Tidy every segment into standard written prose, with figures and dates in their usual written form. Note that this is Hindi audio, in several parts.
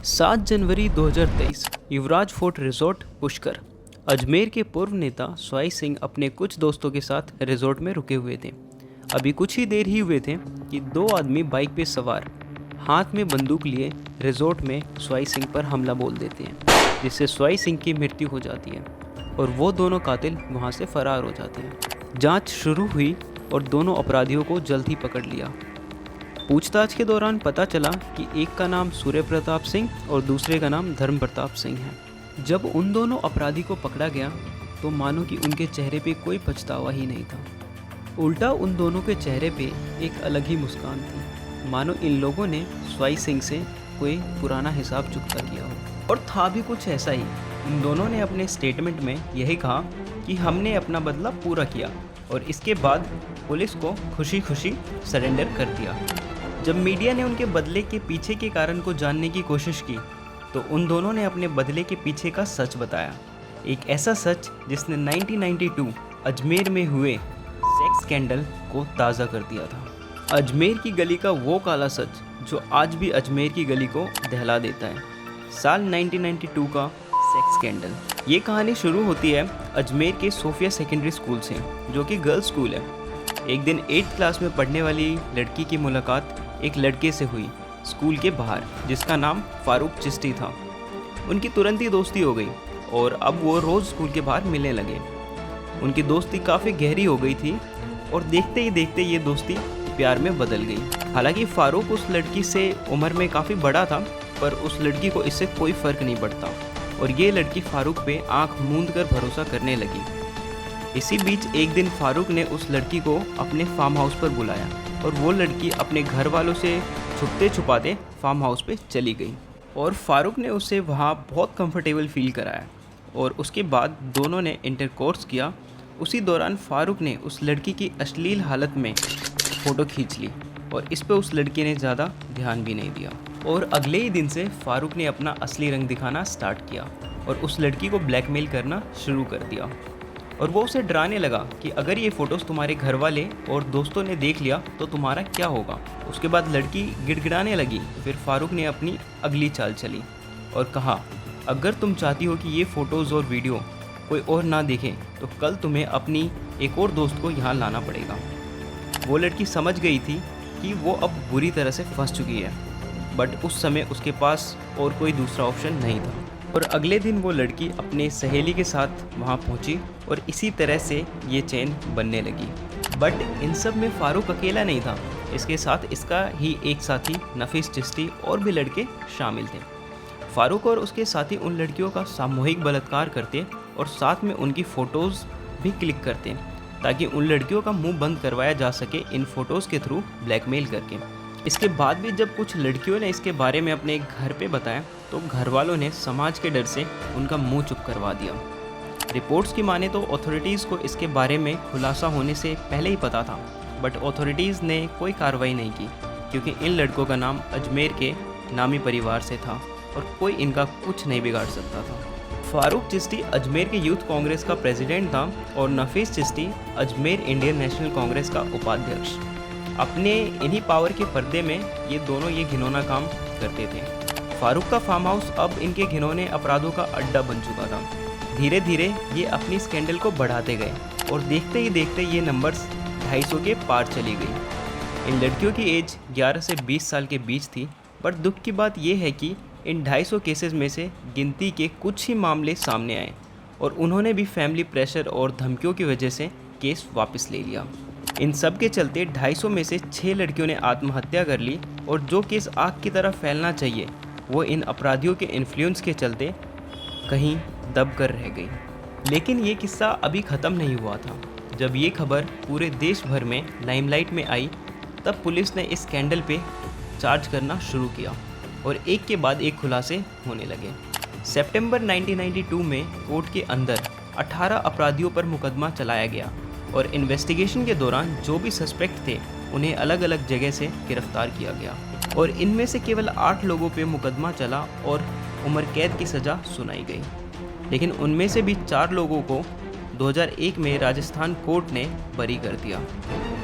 7 जनवरी 2023 युवराज फोर्ट रिजॉर्ट पुष्कर। अजमेर के पूर्व नेता स्वाई सिंह अपने कुछ दोस्तों के साथ रिजॉर्ट में रुके हुए थे। अभी कुछ ही देर ही हुए थे कि दो आदमी बाइक पे सवार हाथ में बंदूक लिए रिजॉर्ट में स्वाई सिंह पर हमला बोल देते हैं, जिससे स्वाई सिंह की मृत्यु हो जाती है और वो दोनों कातिल वहाँ से फरार हो जाते हैं। जांच शुरू हुई और दोनों अपराधियों को जल्द ही पकड़ लिया। पूछताछ के दौरान पता चला कि एक का नाम सूर्य प्रताप सिंह और दूसरे का नाम धर्म प्रताप सिंह है। जब उन दोनों अपराधी को पकड़ा गया तो मानो कि उनके चेहरे पे कोई पछतावा ही नहीं था। उल्टा उन दोनों के चेहरे पे एक अलग ही मुस्कान थी, मानो इन लोगों ने स्वाई सिंह से कोई पुराना हिसाब चुकता किया हो। और था भी कुछ ऐसा ही। इन दोनों ने अपने स्टेटमेंट में यही कहा कि हमने अपना बदला पूरा किया और इसके बाद पुलिस को खुशी खुशी सरेंडर कर दिया। जब मीडिया ने उनके बदले के पीछे के कारण को जानने की कोशिश की तो उन दोनों ने अपने बदले के पीछे का सच बताया, एक ऐसा सच जिसने 1992 अजमेर में हुए सेक्स स्कैंडल को ताज़ा कर दिया था। अजमेर की गली का वो काला सच जो आज भी अजमेर की गली को दहला देता है। साल 1992 का सेक्स स्कैंडल। ये कहानी शुरू होती है अजमेर के सोफिया सेकेंडरी स्कूल से, जो कि गर्ल्स स्कूल है। एक दिन 8th क्लास में पढ़ने वाली लड़की की मुलाकात एक लड़के से हुई स्कूल के बाहर, जिसका नाम फारूक चिश्ती था। उनकी तुरंत ही दोस्ती हो गई और अब वो रोज़ स्कूल के बाहर मिलने लगे। उनकी दोस्ती काफ़ी गहरी हो गई थी और देखते ही देखते ये दोस्ती प्यार में बदल गई। हालांकि फारूक उस लड़की से उम्र में काफ़ी बड़ा था, पर उस लड़की को इससे कोई फ़र्क नहीं पड़ता और ये लड़की फारूक पे आंख मूंद कर भरोसा करने लगी। इसी बीच एक दिन फारूक ने उस लड़की को अपने फार्म हाउस पर बुलाया और वो लड़की अपने घर वालों से छुपते छुपाते फार्म हाउस पे चली गई और फारूक ने उसे वहाँ बहुत कंफर्टेबल फील कराया और उसके बाद दोनों ने इंटरकोर्स किया। उसी दौरान फारूक ने उस लड़की की अश्लील हालत में फ़ोटो खींच ली और इस पर उस लड़की ने ज़्यादा ध्यान भी नहीं दिया और अगले ही दिन से फारूक ने अपना असली रंग दिखाना स्टार्ट किया और उस लड़की को ब्लैकमेल करना शुरू कर दिया और वो उसे डराने लगा कि अगर ये फ़ोटोज़ तुम्हारे घर वाले और दोस्तों ने देख लिया तो तुम्हारा क्या होगा। उसके बाद लड़की गिड़गिड़ाने लगी। फिर फारूक ने अपनी अगली चाल चली और कहा, अगर तुम चाहती हो कि ये फ़ोटोज़ और वीडियो कोई और ना देखे तो कल तुम्हें अपनी एक और दोस्त को यहाँ लाना पड़ेगा। वो लड़की समझ गई थी कि वो अब बुरी तरह से फंस चुकी है, बट उस समय उसके पास और कोई दूसरा ऑप्शन नहीं था और अगले दिन वो लड़की अपने सहेली के साथ वहाँ पहुँची और इसी तरह से ये चेन बनने लगी। बट इन सब में फारूक अकेला नहीं था, इसके साथ इसका ही एक साथी नफीस चिश्ती और भी लड़के शामिल थे। फारूक और उसके साथी उन लड़कियों का सामूहिक बलात्कार करते और साथ में उनकी फ़ोटोज़ भी क्लिक करते ताकि उन लड़कियों का मुंह बंद करवाया जा सके इन फ़ोटोज़ के थ्रू ब्लैकमेल करके। इसके बाद भी जब कुछ लड़कियों ने इसके बारे में अपने घर पे बताया तो घर वालों ने समाज के डर से उनका मुंह चुप करवा दिया। रिपोर्ट्स की माने तो अथॉरिटीज़ को इसके बारे में खुलासा होने से पहले ही पता था, बट अथॉरिटीज़ ने कोई कार्रवाई नहीं की क्योंकि इन लड़कों का नाम अजमेर के नामी परिवार से था और कोई इनका कुछ नहीं बिगाड़ सकता था। फारूक चिश्ती अजमेर के यूथ कांग्रेस का प्रेसिडेंट था और नफीस चिश्ती अजमेर इंडियन नेशनल कांग्रेस का उपाध्यक्ष। अपने इन्हीं पावर के पर्दे में ये दोनों ये घिनौना काम करते थे। फारूक का फार्म हाउस अब इनके घिनौने अपराधों का अड्डा बन चुका था। धीरे धीरे ये अपनी स्कैंडल को बढ़ाते गए और देखते ही देखते ये नंबर्स 250 के पार चली गई। इन लड़कियों की एज 11 से 20 साल के बीच थी, पर दुख की बात यह है कि इन 250 केसेस में से गिनती के कुछ ही मामले सामने आए और उन्होंने भी फैमिली प्रेशर और धमकियों की वजह से केस वापस ले लिया। इन सब के चलते 250 में से 6 लड़कियों ने आत्महत्या कर ली और जो केस आग की तरह फैलना चाहिए वो इन अपराधियों के इन्फ्लुएंस के चलते कहीं दब कर रह गई। लेकिन ये किस्सा अभी ख़त्म नहीं हुआ था। जब ये खबर पूरे देश भर में लाइमलाइट में आई तब पुलिस ने इस स्कैंडल पे चार्ज करना शुरू किया और एक के बाद एक खुलासे होने लगे। सितंबर 1992 में कोर्ट के अंदर 18 अपराधियों पर मुकदमा चलाया गया और इन्वेस्टिगेशन के दौरान जो भी सस्पेक्ट थे उन्हें अलग अलग जगह से गिरफ्तार किया गया और इनमें से केवल 8 लोगों पे मुकदमा चला और उम्र कैद की सज़ा सुनाई गई। लेकिन उनमें से भी 4 लोगों को 2001 में राजस्थान कोर्ट ने बरी कर दिया।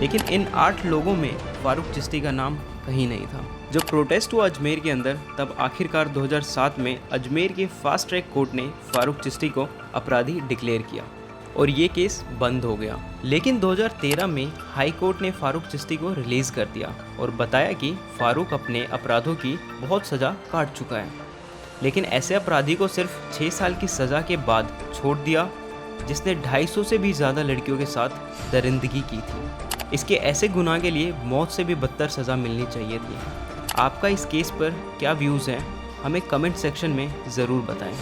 लेकिन इन 8 लोगों में फारूक चिश्ती का नाम कहीं नहीं था। जब प्रोटेस्ट हुआ अजमेर के अंदर, तब आखिरकार 2007 में अजमेर के फास्ट ट्रैक कोर्ट ने फारूक चिश्ती को अपराधी डिक्लेयर किया और ये केस बंद हो गया। लेकिन 2013 में हाई कोर्ट ने फारूक चिश्ती को रिलीज़ कर दिया और बताया कि फारूक अपने अपराधों की बहुत सज़ा काट चुका है। लेकिन ऐसे अपराधी को सिर्फ 6 साल की सज़ा के बाद छोड़ दिया, जिसने 250 से भी ज़्यादा लड़कियों के साथ दरिंदगी की थी। इसके ऐसे गुनाह के लिए मौत से भी बदतर सज़ा मिलनी चाहिए थी। आपका इस केस पर क्या व्यूज़ हैं, हमें कमेंट सेक्शन में ज़रूर बताएं।